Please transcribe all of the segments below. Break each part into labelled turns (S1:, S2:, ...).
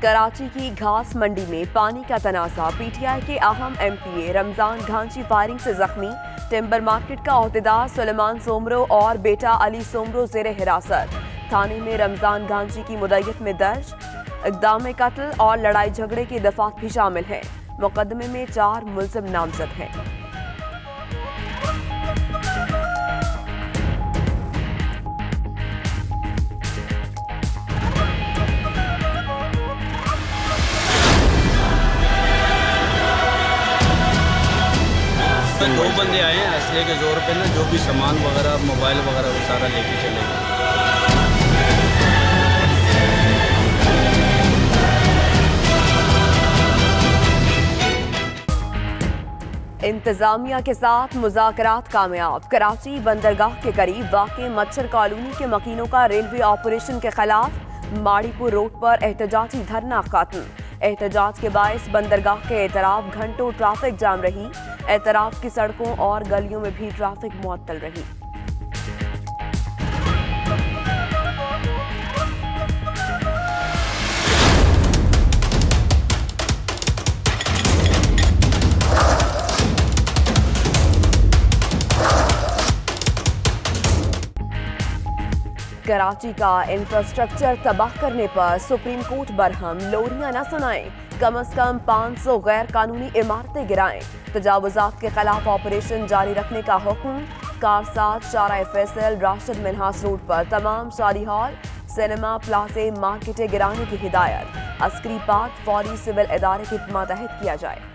S1: कराची की घास मंडी में पानी का तनाज़ा, पीटीआई के अहम एमपीए रमजान घांची फायरिंग से जख्मी, टिम्बर मार्केट का ओहदेदार सुलेमान सोमरो और बेटा अली सोमरो जेर हिरासत। थाने में रमजान घांची की मुद्दत में दर्ज इक़दाम कत्ल और लड़ाई झगड़े की दफात भी शामिल हैं। मुकदमे में 4 मुल्ज़िम नामजद हैं।
S2: दो बंदे आए हैं असले के जोर पे ना, जो भी सामान वगैरह मोबाइल वगैरह वो सारा लेके चले गए।
S1: इंतजामिया के साथ मुज़ाकरात कामयाब। कराची बंदरगाह के करीब वाक़े मच्छर कॉलोनी के मकीनों का रेलवे ऑपरेशन के खिलाफ माड़ीपुर रोड पर एहतजाजी धरना खत्म। एहतजाज के बायस बंदरगाह के एतराफ घंटों ट्रैफिक जाम रही। एतराफ की सड़कों और गलियों में भी ट्रैफिक मुअत्तल रही। कराची का इंफ्रास्ट्रक्चर तबाह करने पर सुप्रीम कोर्ट बरहम, लोरियां न सुनाएं, कम अज कम 500 गैर कानूनी इमारतें गिराएं। तजावुजात के खिलाफ ऑपरेशन जारी रखने का हुक्म। कारसाज, शारा फैसल, राशिद मिन्हास रोड पर तमाम शादी हॉल, सिनेमा, प्लाजे, मार्केटें गिराने की हिदायत। अस्करी पार्क फौरी सिविल इदारे के मातहत किया जाए।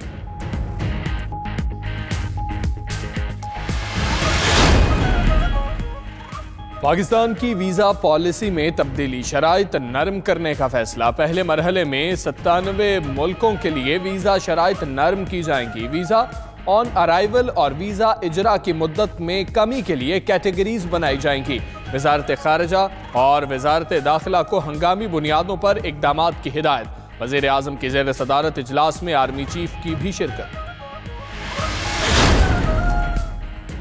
S3: पाकिस्तान की वीज़ा पॉलिसी में तब्दीली, शराइत नरम करने का फैसला। पहले मरहले में 97 मुल्कों के लिए वीज़ा शराइत नरम की जाएंगी। वीज़ा ऑन अराइवल और वीज़ा इजरा की मुद्दत में कमी के लिए कैटेगरीज बनाई जाएंगी। वजारत खारजा और वजारत दाखिला को हंगामी बुनियादों पर इक़दामात की हिदायत। वज़ीर आज़म की ज़ेर सदारत इजलास में आर्मी चीफ की भी शिरकत।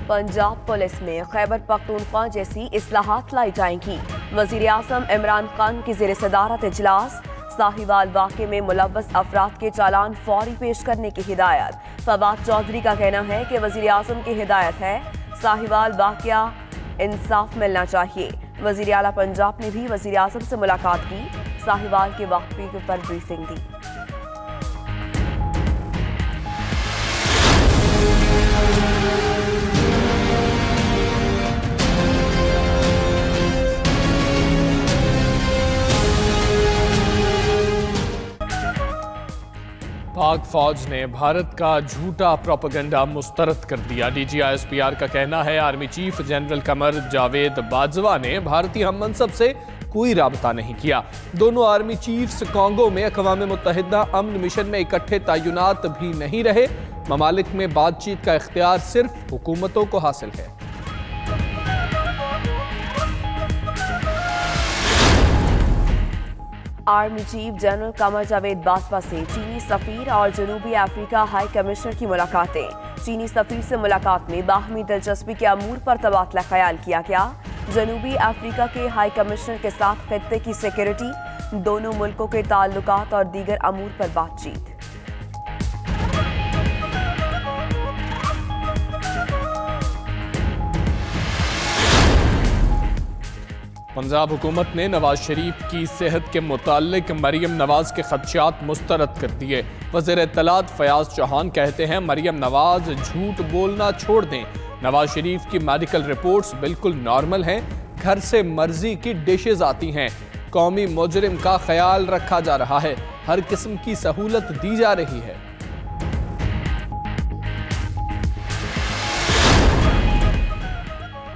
S1: पंजाब पुलिस में खैबर पख्तूनख्वा जैसी इस्लाहात लाई जाएंगी। वज़ीर आज़म इमरान खान की ज़ेर सदारत इजलास। साहिवाल वाक़े में मुलव्वस अफराद के चालान फौरी पेश करने की हिदायत। फवाद चौधरी का कहना है कि वज़ीर आज़म की हिदायत है, साहिवाल वाक़या इंसाफ मिलना चाहिए। वज़ीर आला पंजाब ने भी वज़ीर आज़म से मुलाकात की, साहिवाल के वाक़े पर ब्रीफिंग दी।
S3: पाक फौज ने भारत का झूठा प्रोपेगेंडा मुस्तरद कर दिया। DGISPR का कहना है, army chief general Qamar Javed Bajwa ने भारतीय हम मनसब से कोई राबता नहीं किया। दोनों आर्मी चीफ्स कांगो में अक़वाम मुत्तहिदा अमन मिशन में इकट्ठे तैनात भी नहीं रहे। ममालिक में बातचीत का इख्तियार सिर्फ हुकूमतों को हासिल है।
S1: Army chief general Qamar Javed Bajwa से चीनी सफीर और जनूबी अफ्रीका हाई कमिश्नर की मुलाकातें। चीनी सफीर से मुलाकात में बाहमी दिलचस्पी के अमूर पर तबादला ख्याल किया गया। जनूबी अफ्रीका के हाई कमिश्नर के साथ खित्ते की सिक्योरिटी, दोनों मुल्कों के ताल्लुकात और दीगर अमूर पर बातचीत।
S3: पंजाब हुकूमत ने नवाज शरीफ की सेहत के मुताल्लिक मरियम नवाज के खदशात मुस्तरद कर दिए। वज़ीर इत्तलात फयाज चौहान कहते हैं, मरियम नवाज झूठ बोलना छोड़ दें। नवाज शरीफ की मेडिकल रिपोर्ट्स बिल्कुल नॉर्मल हैं। घर से मर्जी की डिशेज आती हैं। कौमी मुजरिम का ख्याल रखा जा रहा है। हर किस्म की सहूलत दी जा रही है।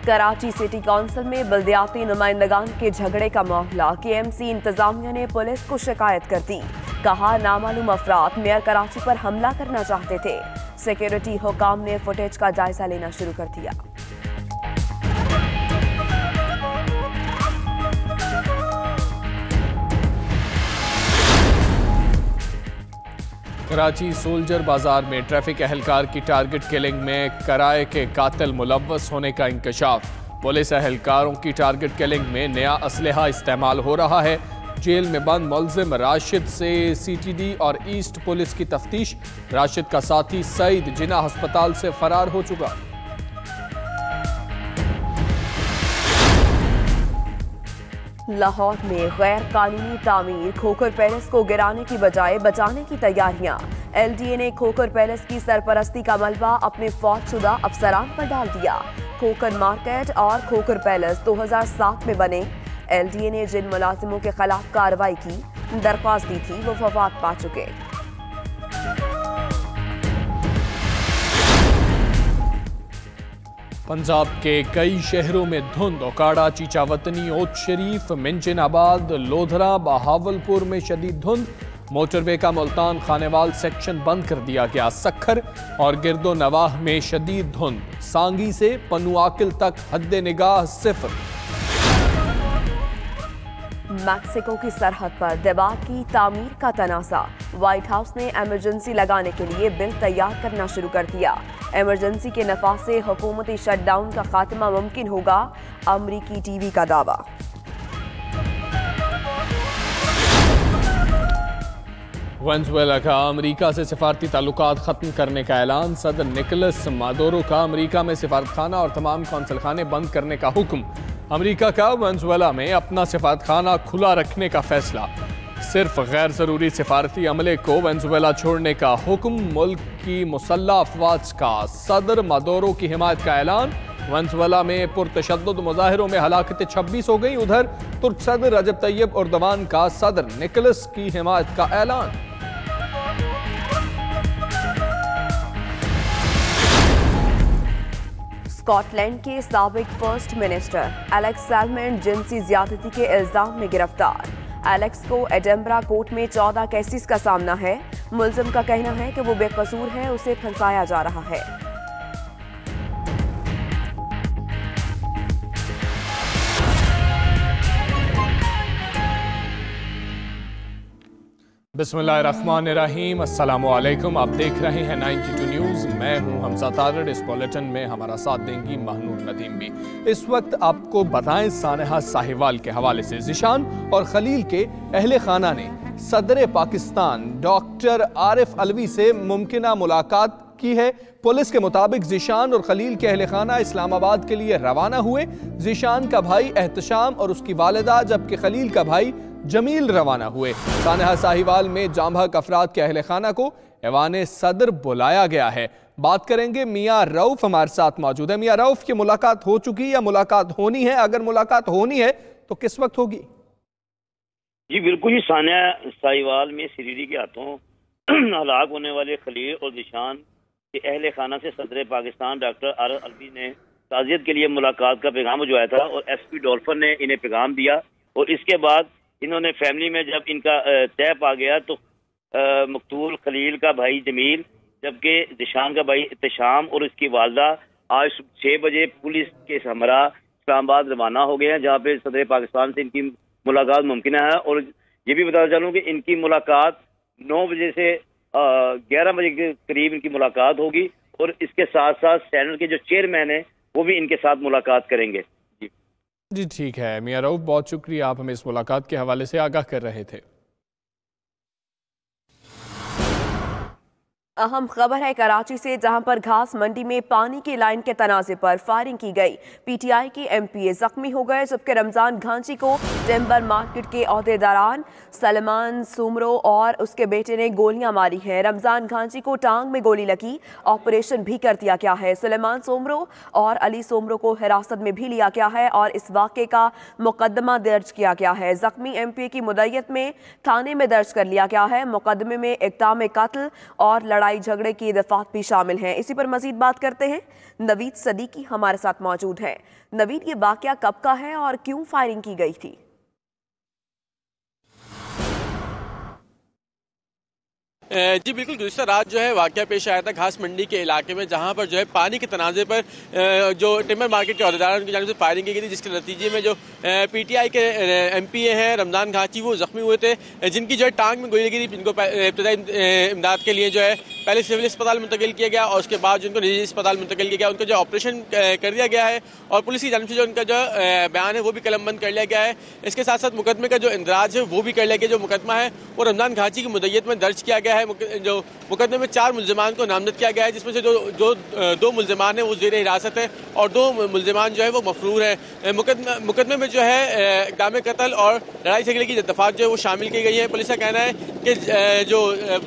S1: कराची सिटी काउंसिल में बल्दियाती नुमाइंदगान के झगड़े का मामला। KMC इंतजामिया ने पुलिस को शिकायत कर दी। कहा, नामालूम अफराद मेयर कराची पर हमला करना चाहते थे। सिक्योरिटी हुकाम ने फुटेज का जायजा लेना शुरू कर दिया।
S3: कराची सोल्जर बाजार में ट्रैफिक एहलकार की टारगेट किलिंग में किराए के कातिल मुलव्वस होने का इंकशाफ। पुलिस एहलकारों की टारगेट किलिंग में नया असलहा इस्तेमाल हो रहा है। जेल में बंद मुलजिम राशिद से CTD और ईस्ट पुलिस की तफ्तीश। राशिद का साथी सईद जिना अस्पताल से फरार हो चुका।
S1: लाहौर में गैर कानूनी तामीर खोखर पैलेस को गिराने की बजाय बचाने की तैयारियां। LDA ने खोखर पैलेस की सरपरस्ती का मलबा अपने फौजशुदा अफसरान पर डाल दिया। खोखर मार्केट और खोखर पैलेस 2007 में बने। LDA ने जिन मुलाजिमों के खिलाफ कार्रवाई की दरख्वास्त दी थी वो वफात पा चुके।
S3: पंजाब के कई शहरों में धुंध। ओकाड़ा, चीचावतनी, ओट शरीफ, मिंचिनाबाद, लोधरा, बहावलपुर में शदीद धुंध। मोटरवे का मुल्तान खानेवाल सेक्शन बंद कर दिया गया। सखर और गिरदो नवाह में शदीद धुंध। सांगी से पनुआकिल तक हद निगाह सिफर।
S1: मैक्सिको की सरहद पर दीवार की तामीर का तनाज़ा। व्हाइट हाउस ने इमरजेंसी लगाने के लिए बिल तैयार करना शुरू कर दिया। इमरजेंसी के नफाज से हुकूमती शटडाउन का खात्मा मुमकिन होगा, अमरीकी टीवी का दावा।
S3: वेनेजुएला का अमेरिका से सिफारती ताल्लुकात खत्म करने का ऐलान। सदर निकोलस मादुरो का अमेरिका में सिफारतखाना और तमाम कौंसलखाने बंद करने का हुक्म। अमेरिका का वेनेजुएला में अपना सिफारतखाना खुला रखने का फैसला। सिर्फ गैर जरूरी सिफारती अमले को वेनेजुएला छोड़ने का हुक्म। मुल्क की मुसल्लह अफवाज का सदर मादुरो की हिमायत का ऐलान। वेनेजुएला में पुरतशद्दुद मुजाहिरों में हलाकतें 26 हो गई। उधर तुर्क सदर रजब तैयब एर्दोगान का सदर निकोलस की हिमायत का ऐलान।
S1: स्कॉटलैंड के साबिक फर्स्ट मिनिस्टर एलेक्स सैलमन जिनसी ज्यादती के इल्जाम में गिरफ्तार। एलेक्स को एडिनबरा कोर्ट में 14 केसेस का सामना है। मुलजिम का कहना है कि वो बेकसूर है, उसे फंसाया जा रहा है।
S3: बिस्मिल्लाहिर्रहमानिर्रहीम, अस्सलामु अलैकुम। आप देख रहे हैं 92 न्यूज़। मैं हूं हमजा तारड़। इस बुलेटिन में हमारा साथ देंगी महनूर नदीम भी। इस वक्त आपको बताएं सानहा साहिवाल के हवाले से ज़िशान और खलील के अहले खाना ने सदर पाकिस्तान डॉक्टर आरिफ अलवी से मुमकिना मुलाकात की है। पुलिस के मुताबिक ज़िशान और खलील के अहले खाना इस्लामाबाद के लिए रवाना हुए। ज़िशान का भाई एहतशाम और उसकी वालिदा जबकि खलील का भाई जमील रवाना हुए। सानहा साहिवाल में जामहक अफराद के अहले खाना को ऐवान सदर बुलाया गया है। बात करेंगे मियाँ रऊफ हमारे साथ मौजूद है। मियाँ रऊफ की मुलाकात हो चुकी या मुलाकात होनी है? अगर मुलाकात होनी है तो किस वक्त होगी?
S4: जी बिल्कुल ही। सानहा साहिवाल में सीरीडी के हाथों हलाक होने वाले खलील और ज़िशान के अहले खाना से सदर पाकिस्तान डॉक्टर आरिफ अलवी ने ताज़ियत के लिए मुलाकात का पैगाम भिजवाया था और SP डॉल्फन ने इन्हें पैगाम दिया। और इसके बाद इन्होंने फैमिली में जब इनका तय पा गया तो मकतूल खलील का भाई जमील जबकि ज़िशान का भाई एहतशाम और उसकी वालदा आज 6 बजे पुलिस के हमरा इस्लामाबाद रवाना हो गए हैं, जहाँ पे सदर पाकिस्तान से इनकी मुलाकात मुमकिन है। और ये भी बताना चाहूँ कि इनकी मुलाकात 9 बजे से 11 बजे के करीब इनकी मुलाकात होगी। और इसके साथ साथ सेनेट के जो चेयरमैन है वो भी इनके साथ मुलाकात करेंगे।
S3: जी ठीक है मियाँ रऊफ, बहुत शुक्रिया, आप हमें इस मुलाकात के हवाले से आगाह कर रहे थे।
S1: अहम खबर है कराची से, जहां पर घास मंडी में पानी की लाइन के तनाज़े पर फायरिंग की गई। PTI के MPA जख्मी हो गए जबकि रमजान घांची को टिम्बर मार्केट के अहदेदारान सलमान सोमरो और उसके बेटे ने गोलियां मारी हैं। रमजान घांची को टांग में गोली लगी, ऑपरेशन भी कर दिया गया है। सलमान सोमरो और अली सोमरो को हिरासत में भी लिया गया है और इस वाक़े का मुकदमा दर्ज किया गया है। जख्मी MPA की मुद्दत में थाने में दर्ज कर लिया गया है। मुकदमे में इक़दाम कत्ल और लड़ाई झगड़े की दफात भी शामिल हैं। इसी पर मजीद बात करते हैं। नवीद सदीकी हमारे साथ मौजूद हैं। नवीद, ये वाकया कब का है और क्यों फायरिंग की गई थी?
S5: जी बिल्कुल, गुज़िश्ता रात जो है वाक़या पेश आया था घास मंडी के इलाके में, जहां पर जो है पानी के तनाज़े पर जो टिम्बर मार्केट के अहदेदार उनकी जानिब से फायरिंग की गई थी, जिसके नतीजे में जो पीटीआई के एमपीए हैं रमज़ान घाची वो ज़ख्मी हुए थे, जिनकी जो है टांग में गोली लगी थी। इनको इब्तदाई इमदाद के लिए जो है पहले सिविल अस्पताल मुंतकिल किया गया और उसके बाद जो उनको निजी अस्पताल मुंतकिल किया गया, उनको जो ऑपरेशन कर दिया गया है और पुलिस की जानिब से जो उनका जो बयान है वो भी कलमबंद कर लिया गया है। इसके साथ साथ मुकदमे का जो इंदराज है वो भी कर लिया गया। जो मुकदमा है वो रमज़ान घाची की मुद्दत में दर्ज किया गया है। जो मुकदमे में 4 मुल्जिमान को नामजद किया गया है, जिसमें से जो 2 मुल्जिमान हैं वो ज़ेर हिरासत है और 2 मुल्जिमान जो है वो मफरूर है। मुकदमे में जो है इक़दाम कत्ल और लड़ाई झगड़े की दफ़ात जो है वो शामिल की गई है। पुलिस का कहना है कि जो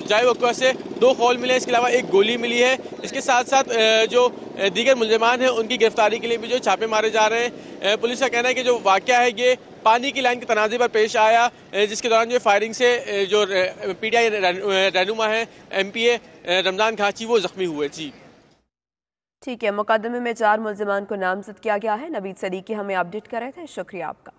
S5: जाए वक़्त से 2 खौल मिले, इसके अलावा 1 गोली मिली है। इसके साथ साथ जो दीगर मुल्जिमान हैं उनकी गिरफ्तारी के लिए भी जो छापे मारे जा रहे हैं। पुलिस का कहना है कि जो वाक़या है ये पानी की लाइन के तनाज़े पर पेश आया, जिसके दौरान जो फायरिंग से जो पीटीआई रहनुमा है एमपीए रमज़ान घाची वो ज़ख्मी हुए। जी
S1: ठीक है, मुकदमे में 4 मुल्जिमान को नामजद किया गया है। नवीद सदीकी हमें अपडेट कर रहे थे, शुक्रिया आपका।